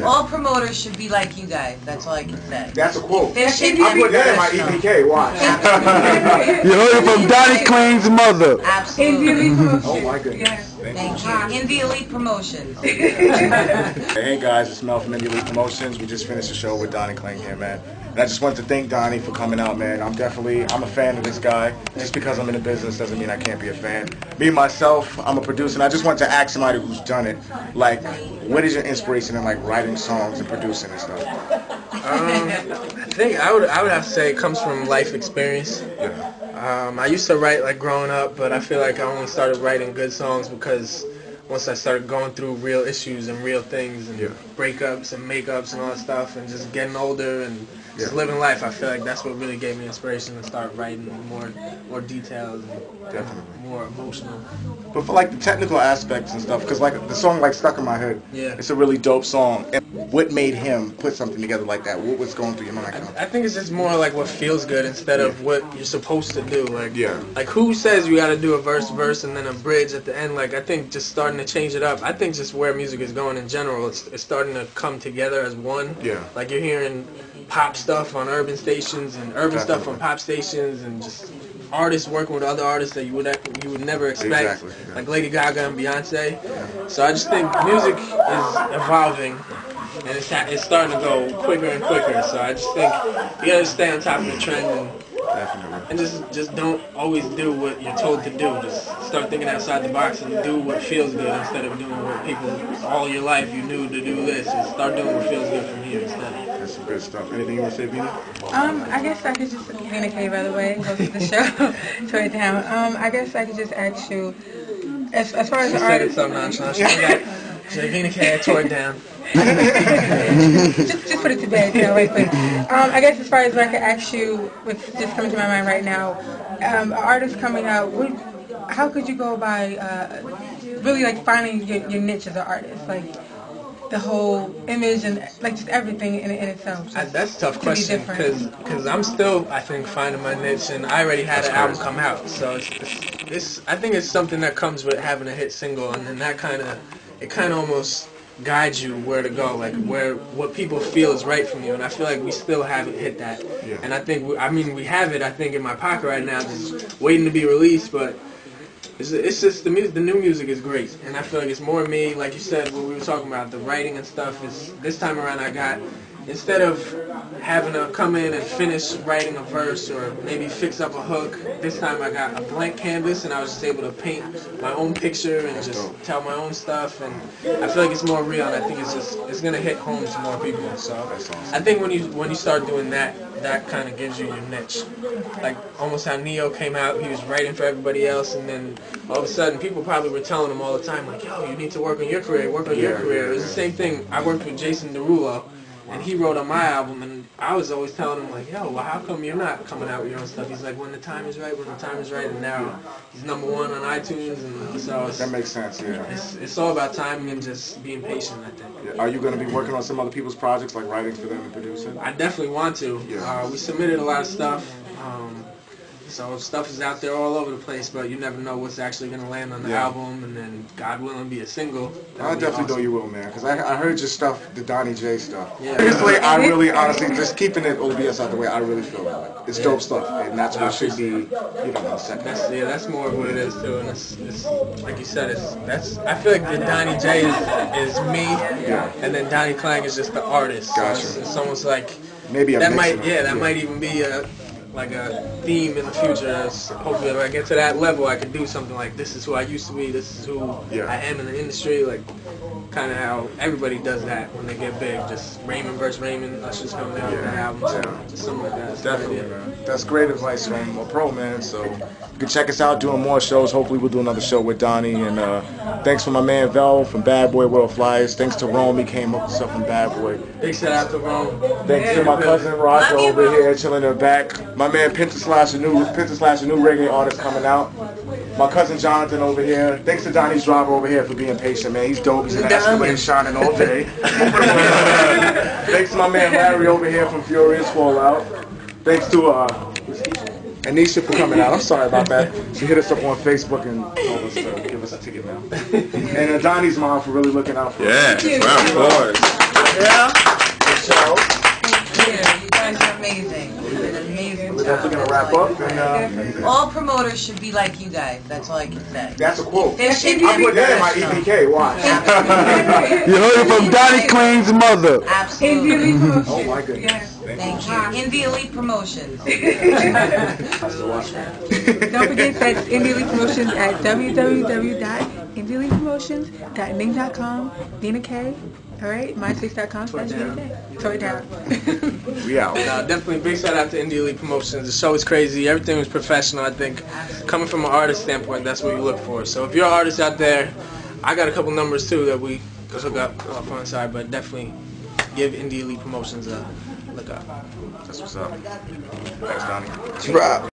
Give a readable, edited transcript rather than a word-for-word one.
All promoters should be like you guys. That's all I can say. That's a quote. There should be I put that in my EPK. Watch. You heard it from Donnie Klang's mother. Absolutely. Oh my goodness. Thank you. In the Elite Promotions. Hey guys, it's Mel from Indie Elite Promotions. We just finished the show with Donnie Klang here, man. And I just want to thank Donnie for coming out, man. I'm a fan of this guy. Just because I'm in the business doesn't mean I can't be a fan. Me, myself, I'm a producer, and I just want to ask somebody who's done it, like, what is your inspiration in, like, writing songs and producing and stuff? I think I would have to say it comes from life experience. Yeah. I used to write, like, growing up, but I feel like I only started writing good songs because once I started going through real issues and real things and breakups and makeups and all that stuff and just getting older and just living life, I feel like that's what really gave me inspiration to start writing more details and more emotional. But for like the technical aspects and stuff, because like the song like Stuck in My Head, it's a really dope song. And what made him put something together like that? What was going through your mind? I think it's just more like what feels good instead of what you're supposed to do. Like who says you got to do a verse, and then a bridge at the end? Like I think just starting to change it up. I think just where music is going in general, it's starting to come together as one. Yeah. Like you're hearing pop stuff on urban stations and urban stuff on pop stations and just artists working with other artists that you would never expect, like Lady Gaga and Beyonce. So I just think music is evolving and it's starting to go quicker and quicker. So I just think you gotta stay on top of the trend and just don't always do what you're told to do. Just start thinking outside the box and do what feels good instead of doing what people all your life you knew to do this. And start doing what feels good from here instead. That's some good stuff. Anything you want to say, Vina? I guess I could just, Vina Kay, by the way, goes to the show, tore it down. I guess I could just ask you, as far as she the said it so nonchalant. She said, Vina Kay, I tore it down. just put it to bed, right quick. I guess as far as what I could ask you, what's just coming to my mind right now, artists coming out, how could you go by really like finding your niche as an artist, like the whole image and like just everything in itself? That's a tough question because I'm still, I think, finding my niche, and I already had an album come out, so I think it's something that comes with having a hit single, and then that kind of almost guides you where to go, like what people feel is right from you, and I feel like we still haven't hit that. And I think we have it, I think, in my pocket right now, just waiting to be released, but it's just the new music is great, and I feel like it's more me, like you said, what we were talking about, the writing and stuff. Is this time around I got, instead of having to come in and finish writing a verse or maybe fix up a hook, this time I got a blank canvas and I was just able to paint my own picture and just tell my own stuff, and I feel like it's more real, and I think it's gonna hit home to more people. So I think when you start doing that kind of gives you your niche. Like almost how Neo came out, he was writing for everybody else, and then all of a sudden people probably were telling him all the time, like, yo, you need to work on your career, work on your career. It was the same thing. I worked with Jason Derulo, and he wrote on my album, and I was always telling him, like, yo, well, how come you're not coming out with your own stuff? He's like, when the time is right, and now he's #1 on iTunes, and so that makes sense, it's all about timing and just being patient, I think. Are you going to be working on some other people's projects, like writing for them and producing? I definitely want to. We submitted a lot of stuff. So stuff is out there all over the place, but you never know what's actually going to land on the album, and then, God willing, be a single. I definitely know you will, man, because I heard your stuff, the Donnie J stuff. Seriously, I really, honestly, just keeping it OBS out the way, I really feel like it's dope stuff, and that's what should be, you know, second. That's more of what it is, too, and it's like you said, I feel like the Donnie J is me, and then Donnie Klang is just the artist. Gotcha. So it's almost like, maybe that might even be a theme in the future. Hopefully if I get to that level, I could do something like, this is who I used to be, this is who I am in the industry, like kind of how everybody does that when they get big. Just Raymond versus Raymond, Usher's coming out with an album, just something like that. Definitely, man. That's great advice from a pro, man. So you can check us out doing more shows. Hopefully we'll do another show with Donnie. And thanks for my man Vel from Bad Boy World Flyers. Thanks to Rome, he came up with stuff from Bad Boy. Big shout out to Rome. Thanks to my cousin Roger over here chilling in the back. My man Pinter Slash, a new reggae artist coming out. My cousin Jonathan over here. Thanks to Donnie's driver over here for being patient, man. He's dope. He's in the Escalade shining all day. Thanks to my man Larry over here from Furious Fallout. Thanks to Anisha for coming out. I'm sorry about that. She hit us up on Facebook and told us to give us a ticket now. And Donnie's mom for really looking out for us. Yeah, of course. Yeah. Good show. Thank you. You guys are amazing. You did an amazing We're job. definitely gonna wrap up. And All promoters should be like you guys. That's all I can say. that's a quote. Efficient I and put that in my professional. EPK. Watch. You heard it from Donnie Klang's mother. In the Absolutely. Elite Promotions. Oh my goodness. Thank you. In the Elite Promotions. I still watch that. Don't forget that's Indie Elite Promotions at www.indieelitepromotions.ning.com. Vina Kay. All right, myspace.com/Vina Kay. Tore it down. We out. No, definitely big shout out to Indie Elite Promotions. The show was crazy. Everything was professional. I think coming from an artist standpoint, that's what you look for. So if you're an artist out there, I got a couple numbers too that we could hook up off on the side, but definitely give Indie Elite Promotions a look up. That's what's up. Thanks, Donnie. Drop.